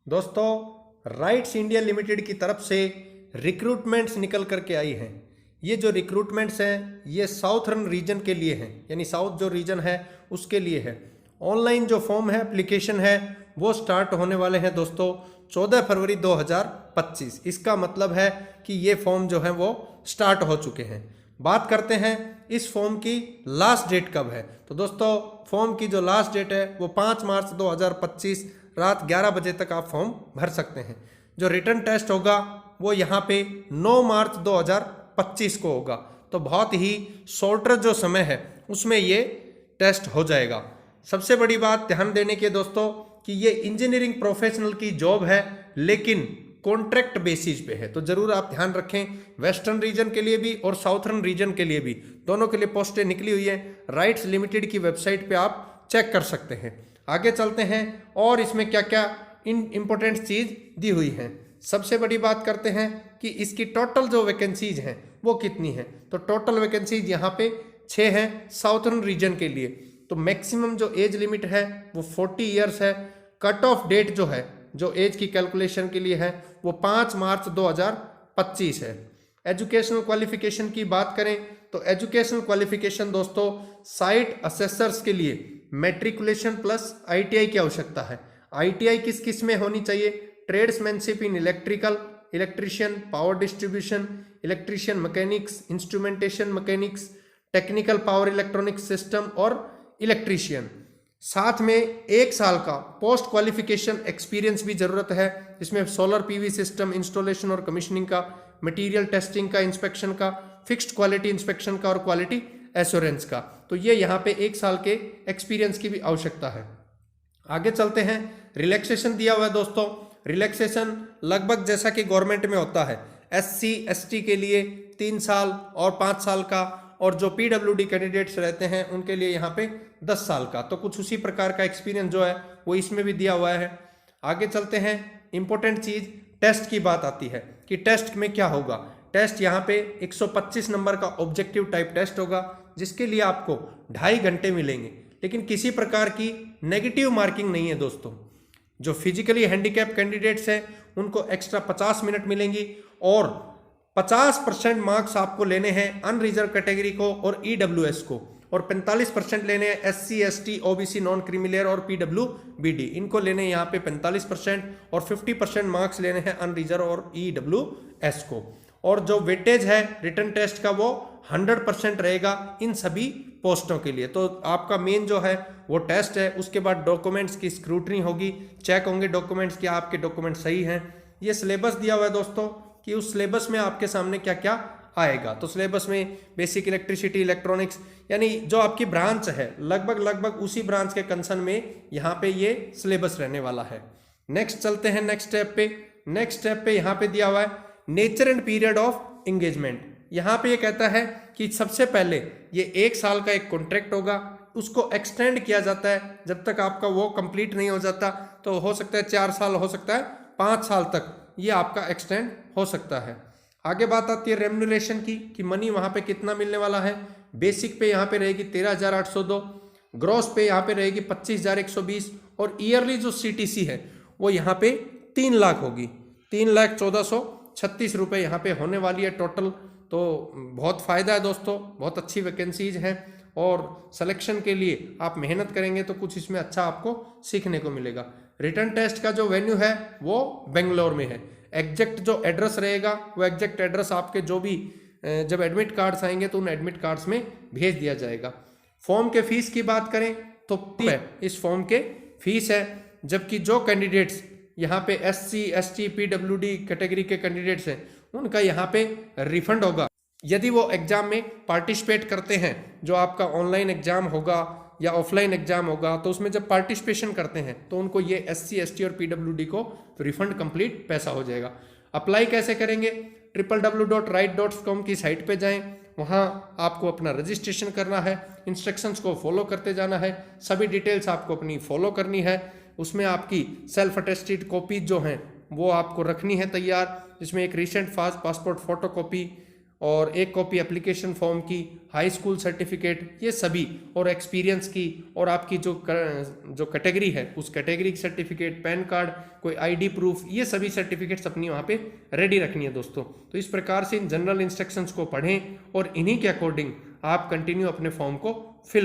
दोस्तों, rights India limited की तरफ से रिक्रूटमेंट्स निकल करके आई हैं। ये जो रिक्रूटमेंट्स हैं ये साउथर्न रीजन के लिए हैं, यानी साउथ जो रीजन है उसके लिए है। ऑनलाइन जो फॉर्म है, एप्लीकेशन है, वो स्टार्ट होने वाले हैं दोस्तों 14 फरवरी 2025। इसका मतलब है कि ये फॉर्म जो है वो स्टार्ट हो चुके हैं। बात करते हैं इस फॉर्म की लास्ट डेट कब है। तो दोस्तों, फॉर्म की जो लास्ट डेट है वो 5 मार्च 2025 रात 11 बजे तक आप फॉर्म भर सकते हैं। जो रिटर्न टेस्ट होगा वो यहाँ पे 9 मार्च 2025 को होगा। तो बहुत ही शॉर्टर जो समय है उसमें ये टेस्ट हो जाएगा। सबसे बड़ी बात ध्यान देने की दोस्तों कि ये इंजीनियरिंग प्रोफेशनल की जॉब है, लेकिन कॉन्ट्रैक्ट बेसिस पे है। तो जरूर आप ध्यान रखें, वेस्टर्न रीजन के लिए भी और साउथर्न रीजन के लिए भी, दोनों के लिए पोस्टें निकली हुई है। राइट्स लिमिटेड की वेबसाइट पे आप चेक कर सकते हैं। आगे चलते हैं और इसमें क्या क्या इंपॉर्टेंट चीज दी हुई है। सबसे बड़ी बात करते हैं कि इसकी टोटल जो वैकेंसीज हैं वो कितनी है। तो टोटल वैकेंसीज यहाँ पे 6 हैं साउथर्न रीजन के लिए। तो मैक्सिमम जो एज लिमिट है वो 40 ईयर्स है। कट ऑफ डेट जो है, जो एज की कैलकुलेशन के लिए है, वो 5 मार्च 2025 है। एजुकेशनल क्वालिफिकेशन की बात करें तो एजुकेशनल क्वालिफिकेशन दोस्तों साइट असेसर्स के लिए मैट्रिकुलेशन प्लस आईटीआई की आवश्यकता है। आईटीआई किस किस में होनी चाहिए? Tradesmanship in electrical, electrician, power distribution, electrician mechanics, instrumentation mechanics, technical power electronic system और इलेक्ट्रीशियन। साथ में 1 साल का पोस्ट क्वालिफिकेशन एक्सपीरियंस भी जरूरत है। इसमें सोलर पीवी सिस्टम इंस्टॉलेशन और कमीशनिंग का, मटेरियल टेस्टिंग का, इंस्पेक्शन का, फिक्स्ड क्वालिटी इंस्पेक्शन का और क्वालिटी एश्योरेंस का। तो ये यहाँ पे 1 साल के एक्सपीरियंस की भी आवश्यकता है। आगे चलते हैं। रिलैक्सेशन दिया हुआ है दोस्तों। रिलैक्सेशन लगभग जैसा कि गवर्नमेंट में होता है, SC ST के लिए 3 साल और 5 साल का, और जो PWD कैंडिडेट्स रहते हैं उनके लिए यहाँ पे 10 साल का। तो कुछ उसी प्रकार का एक्सपीरियंस जो है वो इसमें भी दिया हुआ है। आगे चलते हैं। इंपॉर्टेंट चीज टेस्ट की बात आती है कि टेस्ट में क्या होगा। टेस्ट यहाँ पे 125 नंबर का ऑब्जेक्टिव टाइप टेस्ट होगा, जिसके लिए आपको 2.5 घंटे मिलेंगे। लेकिन किसी प्रकार की नेगेटिव मार्किंग नहीं है दोस्तों। जो फिजिकली हैंडीकैप कैंडिडेट्स हैं उनको एक्स्ट्रा 50 मिनट मिलेंगी, और 50% मार्क्स आपको लेने हैं अनरिजर्व कैटेगरी को और EWS को, और 45% लेने हैं SC ST OBC non creamy layer और PWBD। इनको लेने यहाँ पे 45%, और 50% मार्क्स लेने हैं अनरिजर्व और EWS को। और जो वेटेज है रिटर्न टेस्ट का वो 100% रहेगा इन सभी पोस्टों के लिए। तो आपका मेन जो है वो टेस्ट है, उसके बाद डॉक्यूमेंट्स की स्क्रूटनी होगी, चेक होंगे डॉक्यूमेंट्स कि आपके डॉक्यूमेंट सही हैं। ये सिलेबस दिया हुआ है दोस्तों कि उस सिलेबस में आपके सामने क्या क्या आएगा। तो सिलेबस में बेसिक इलेक्ट्रिसिटी, इलेक्ट्रॉनिक्स, यानी जो आपकी ब्रांच है लगभग उसी ब्रांच के कंसर्न में यहाँ पे ये सिलेबस रहने वाला है। नेक्स्ट चलते हैं नेक्स्ट स्टेप पे। नेक्स्ट स्टेप पे यहाँ पे दिया हुआ है nature and period of engagement. यहाँ पे ये कहता है कि सबसे पहले ये 1 साल का एक कॉन्ट्रैक्ट होगा, उसको एक्सटेंड किया जाता है जब तक आपका वो कंप्लीट नहीं हो जाता। तो हो सकता है 4 साल, हो सकता है 5 साल तक ये आपका एक्सटेंड हो सकता है। आगे बात आती है रेम्यूनरेशन की कि मनी वहाँ पे कितना मिलने वाला है। बेसिक पे यहाँ पे रहेगी 13,802, ग्रॉस पे यहाँ पे रहेगी 25,120, और ईयरली जो CTC है वो यहाँ पे 3 लाख होगी। 3,14,36 रुपये यहाँ पे होने वाली है टोटल। तो बहुत फ़ायदा है दोस्तों, बहुत अच्छी वैकेंसीज हैं, और सिलेक्शन के लिए आप मेहनत करेंगे तो कुछ इसमें अच्छा आपको सीखने को मिलेगा। रिटर्न टेस्ट का जो वेन्यू है वो बेंगलोर में है। एग्जैक्ट जो एड्रेस रहेगा वो एग्जैक्ट एड्रेस आपके जो भी जब एडमिट कार्ड्स आएंगे तो उन एडमिट कार्ड्स में भेज दिया जाएगा। फॉर्म के फीस की बात करें तो इस फॉर्म के फीस है, जबकि जो कैंडिडेट्स यहाँ पे SC ST PWD कैटेगरी के कैंडिडेट्स हैं उनका यहाँ पे रिफंड होगा यदि वो एग्जाम में पार्टिसिपेट करते हैं। जो आपका ऑनलाइन एग्जाम होगा या ऑफलाइन एग्जाम होगा, तो उसमें जब पार्टिसिपेशन करते हैं तो उनको ये SC ST और PWD को रिफंड कंप्लीट पैसा हो जाएगा। अप्लाई कैसे करेंगे? www.right.com की साइट पे जाएं, वहाँ आपको अपना रजिस्ट्रेशन करना है, इंस्ट्रक्शंस को फॉलो करते जाना है, सभी डिटेल्स आपको अपनी फॉलो करनी है। उसमें आपकी सेल्फ अटेस्टेड कॉपी जो हैं वो आपको रखनी है तैयार, जिसमें एक रिसेंट पासपोर्ट फोटो कॉपी और एक कॉपी एप्लीकेशन फॉर्म की, हाई स्कूल सर्टिफिकेट, ये सभी, और एक्सपीरियंस की, और आपकी जो कैटेगरी है उस कैटेगरी की सर्टिफिकेट, पैन कार्ड, कोई आईडी प्रूफ, ये सभी सर्टिफिकेट्स अपनी वहाँ पे रेडी रखनी है दोस्तों। तो इस प्रकार से इन जनरल इंस्ट्रक्शंस को पढ़ें और इन्हीं के अकॉर्डिंग आप कंटिन्यू अपने फॉर्म को फिल